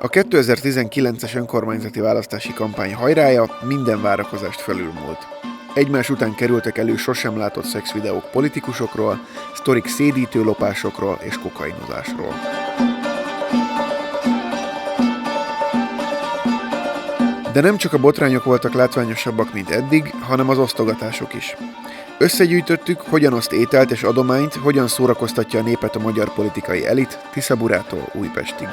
A 2019-es önkormányzati választási kampány hajrája minden várakozást felülmúlt. Egymás után kerültek elő sosem látott szexvideók politikusokról, sztorik szédítő lopásokról és kokainozásról. De nem csak a botrányok voltak látványosabbak, mint eddig, hanem az osztogatások is. Összegyűjtöttük, hogyan oszt ételt és adományt, hogyan szórakoztatja a népet a magyar politikai elit Tiszaburától Újpestig.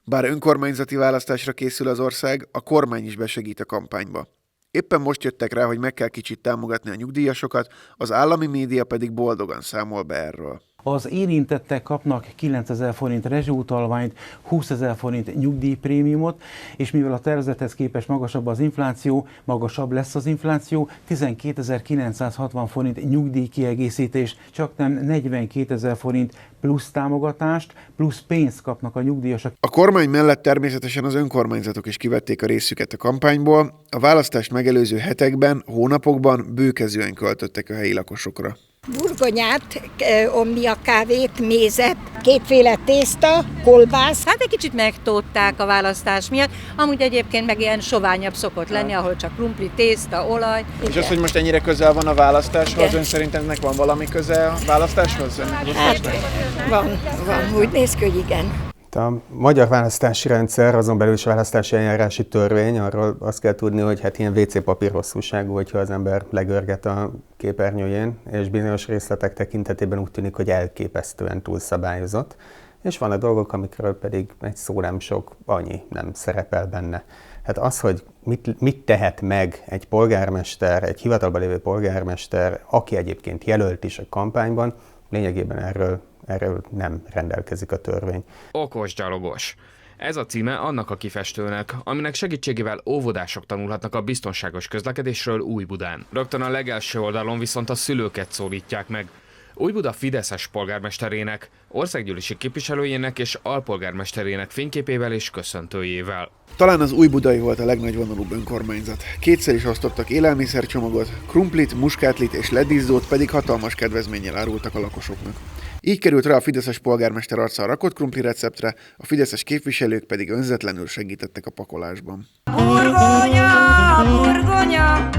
Bár önkormányzati választásra készül az ország, a kormány is besegít a kampányba. Éppen most jöttek rá, hogy meg kell kicsit támogatni a nyugdíjasokat, az állami média pedig boldogan számol be erről. Az érintettek kapnak 9000 forint rezsiutalványt, 20 000 forint nyugdíjprémiumot, és mivel a tervezethez képest magasabb az infláció, magasabb lesz az infláció, 12.960 forint nyugdíjkiegészítés, csaknem 42 000 forint plusz támogatást, plusz pénzt kapnak a nyugdíjasok. A kormány mellett természetesen az önkormányzatok is kivették a részüket a kampányból, a választást megelőző hetekben, hónapokban bőkezűen költöttek a helyi lakosokra. Burgonyát, omnia kávét, mézet, kétféle tészta, kolbász. Hát egy kicsit megtódták a választás miatt, amúgy egyébként meg ilyen soványabb szokott lenni, ahol csak krumpli, tészta, olaj. És az, hogy most ennyire közel van a választáshoz, ön szerint ennek van valami köze a választáshoz? Hát, van, úgy néz ki, hogy igen. A magyar választási rendszer, azon belül is a választási eljárási törvény, arról azt kell tudni, hogy hát ilyen WC papír hosszúságú, hogyha az ember legörget a képernyőjén, és bizonyos részletek tekintetében úgy tűnik, hogy elképesztően túlszabályozott, és vannak dolgok, amikről pedig egy szó nem sok, annyi nem szerepel benne. Hát az, hogy mit tehet meg egy polgármester, egy hivatalban lévő polgármester, aki egyébként jelölt is a kampányban, lényegében erről nem rendelkezik a törvény. Okos gyalogos. Ez a címe annak a kifestőnek, aminek segítségével óvodások tanulhatnak a biztonságos közlekedésről Újbudán. Rögtön a legelső oldalon viszont a szülőket szólítják meg. Újbuda fideszes polgármesterének, országgyűlési képviselőjének és alpolgármesterének fényképével és köszöntőjével. Talán az újbudai volt a legnagyvonalúbb önkormányzat. Kétszer is osztottak élelmiszercsomagot, krumplit, muskátlit és ledizzót pedig hatalmas kedvezménnyel árultak a lakosoknak. Így került rá a fideszes polgármester arca a rakott krumpli receptre, a fideszes képviselők pedig önzetlenül segítettek a pakolásban. Burgonya, burgonya,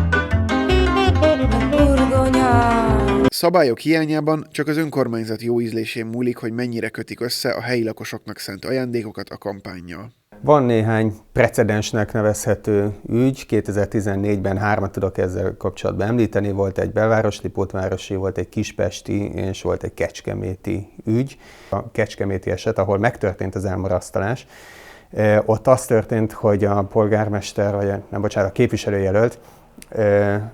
burgonya. Szabályok hiányában csak az önkormányzat jó ízlésén múlik, hogy mennyire kötik össze a helyi lakosoknak szánt ajándékokat a kampánnyal. Van néhány precedensnek nevezhető ügy, 2014-ben 3 tudok ezzel kapcsolatban említeni, volt egy belváros-lipótvárosi, volt egy kispesti és volt egy kecskeméti ügy. A kecskeméti eset, ahol megtörtént az elmarasztalás, ott az történt, hogy a polgármester, a képviselőjelölt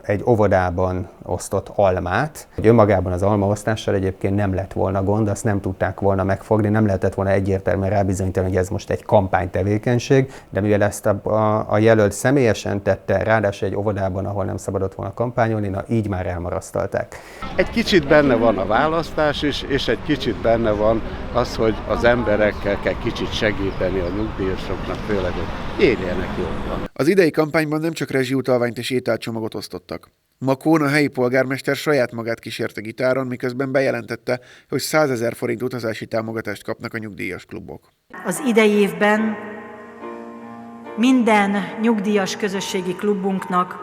egy óvodában osztott almát. Önmagában az almaosztással egyébként nem lett volna gond, azt nem tudták volna megfogni, nem lehetett volna egyértelműen rábizonyítani, hogy ez most egy kampánytevékenység, de mivel ezt a jelölt személyesen tette, ráadásul egy óvodában, ahol nem szabadott volna kampányolni, így már elmarasztalták. Egy kicsit benne van a választás is, és egy kicsit benne van az, hogy az emberekkel kell kicsit segíteni a nyugdíjasoknak, főleg, hogy éljenek jobban. Az idei kampányban nem csak rezsiutalványt és ételcsomagot osztottak. Makón a helyi polgármester saját magát kísérte gitáron, miközben bejelentette, hogy 100 000 forint utazási támogatást kapnak a nyugdíjas klubok. Az idei évben minden nyugdíjas közösségi klubunknak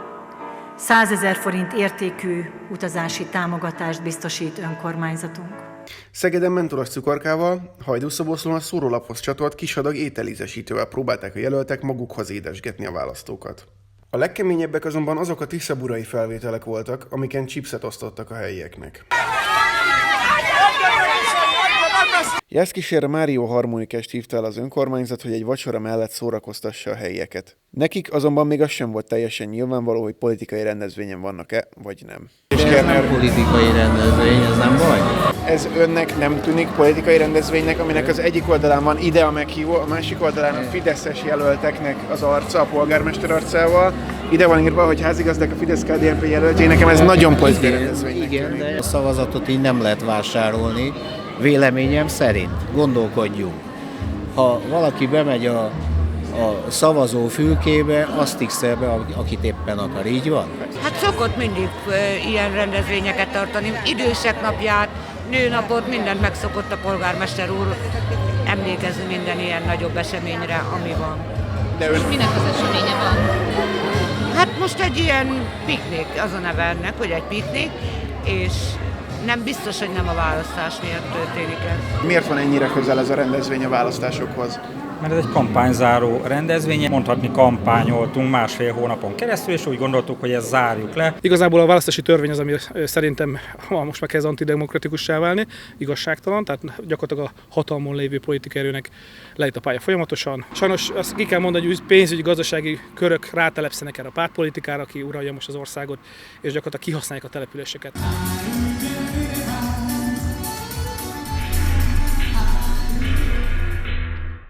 100 000 forint értékű utazási támogatást biztosít önkormányzatunk. Szegeden mentolos cukorkával, Hajdúszoboszlón a szórólaphoz csatolt kis adag ételízesítővel próbálták a jelöltek magukhoz édesgetni a választókat. A legkeményebbek azonban azok a tiszaburai felvételek voltak, amiken chipset osztottak a helyieknek. Jászkísérre Mário Harmonikest hívta el az önkormányzat, hogy egy vacsora mellett szórakoztassa a helyieket. Nekik azonban még az sem volt teljesen nyilvánvaló, hogy politikai rendezvényen vannak-e, vagy nem. Ez nem politikai rendezvény, ez nem baj? Ez önnek nem tűnik politikai rendezvénynek, aminek az egyik oldalán van ide a meghívó, a másik oldalán a fideszes jelölteknek az arca, a polgármester arcával. Ide van írva, hogy házigazdák a Fidesz-KDNP jelöltjé, nekem ez nagyon politikai rendezvénynek tűnik. Igen, de a szavazatot így nem lehet vásárolni, véleményem szerint. Gondolkodjunk. Ha valaki bemegy a a szavazó fülkébe azt x-el be, akit éppen akar. Így van? Hát szokott mindig ilyen rendezvényeket tartani, idősek napját, nőnapot, mindent megszokott a polgármester úr emlékezni minden ilyen nagyobb eseményre, ami van. De minek az eseménye van? Hát most egy ilyen piknik, az a neve ennek, hogy egy piknik, és nem biztos, hogy nem a választás miatt történik ez. Miért van ennyire közel ez a rendezvény a választásokhoz? Mert ez egy kampányzáró rendezvény, mondhatni kampányoltunk másfél hónapon keresztül, és úgy gondoltuk, hogy ezt zárjuk le. Igazából a választási törvény az, ami szerintem most már kezd antidemokratikussá válni, igazságtalan, tehát gyakorlatilag a hatalmon lévő politikai erőnek lejt a pálya folyamatosan. Sajnos azt ki kell mondani, hogy pénzügyi, gazdasági körök rátelepszenek erre a pártpolitikára, aki uralja most az országot, és gyakorlatilag kihasználják a településeket.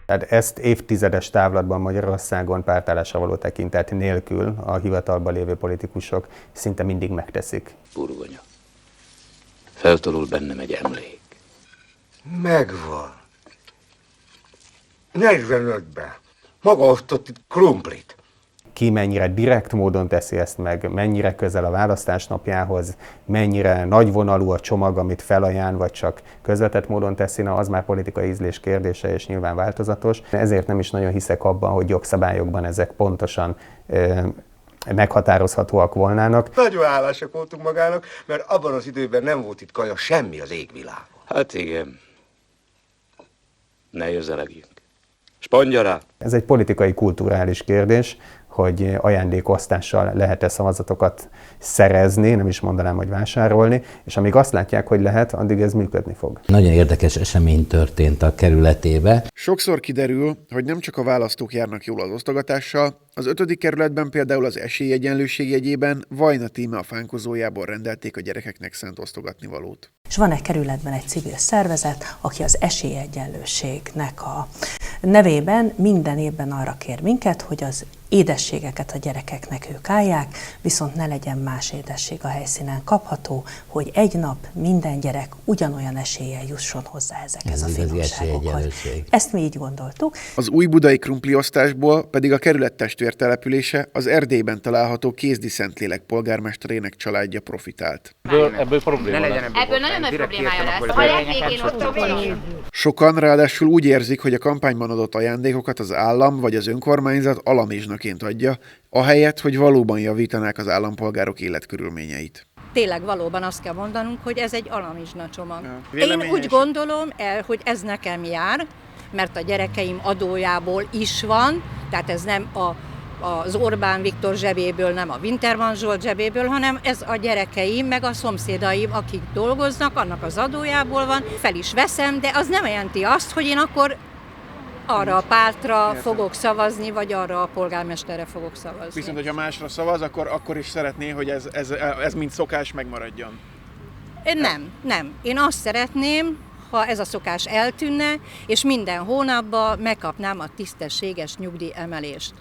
Tehát ezt évtizedes távlatban Magyarországon pártállásra való tekintet nélkül a hivatalban lévő politikusok szinte mindig megteszik. Burgonya. Feltolul bennem egy emlék. Megvan. 45-ben. Maga osztott itt krumplit. Ki mennyire direkt módon teszi ezt meg, mennyire közel a választás napjához, mennyire nagyvonalú a csomag, amit felajánl, vagy csak közvetett módon teszi, na az már politikai ízlés kérdése, és nyilván változatos. Ezért nem is nagyon hiszek abban, hogy jogszabályokban ezek pontosan meghatározhatóak volnának. Nagyon hálásak voltunk magának, mert abban az időben nem volt itt kaja semmi az égvilágon. Hát igen. Ne érzelegjünk. Spondja rá! Ez egy politikai, kulturális kérdés, hogy ajándékosztással lehet-e szavazatokat szerezni, nem is mondanám, hogy vásárolni, és amíg azt látják, hogy lehet, addig ez működni fog. Nagyon érdekes esemény történt a kerületébe. Sokszor kiderül, hogy nem csak a választók járnak jól az osztogatással, az 5. kerületben például az esélyegyenlőség jegyében Vajna tíme a fánkozójából rendelték a gyerekeknek szánt osztogatnivalót. És van egy kerületben egy civil szervezet, aki az esélyegyenlőségnek a nevében minden évben arra kér minket, hogy az édességeket a gyerekeknek ők állják, viszont ne legyen más édesség a helyszínen kapható, hogy egy nap minden gyerek ugyanolyan eséllyel jusson hozzá ezekhez a finomságokhoz. Ezt mi így gondoltuk. Az újbudai krumpliosztásból pedig a kerület testvértelepülése, az Erdélyben található Kézdi Szentlélek polgármesterének családja profitált. Ebből probléma lesz. Ebből nagyon nagy problémája lesz. A legvégén ott van. Sokan ráadásul úgy érzik, hogy a kampányban adott ajándékokat az állam vagy az önkormányzat alamizsnaként adja, ahelyett, hogy valóban javítanák az állampolgárok életkörülményeit. Tényleg valóban azt kell mondanunk, hogy ez egy alamizsna csomag. Én úgy gondolom, hogy ez nekem jár, mert a gyerekeim adójából is van, tehát ez nem az Orbán Viktor zsebéből, nem a Wintermann Zsolt zsebéből, hanem ez a gyerekeim, meg a szomszédaim, akik dolgoznak, annak az adójából van, fel is veszem, de az nem jelenti azt, hogy én akkor arra a pártra fogok szavazni, vagy arra a polgármesterre fogok szavazni. Viszont, hogyha másra szavaz, akkor is szeretné, hogy ez mint szokás megmaradjon. Nem. Én azt szeretném, ha ez a szokás eltűnne, és minden hónapban megkapnám a tisztességes nyugdíjemelést.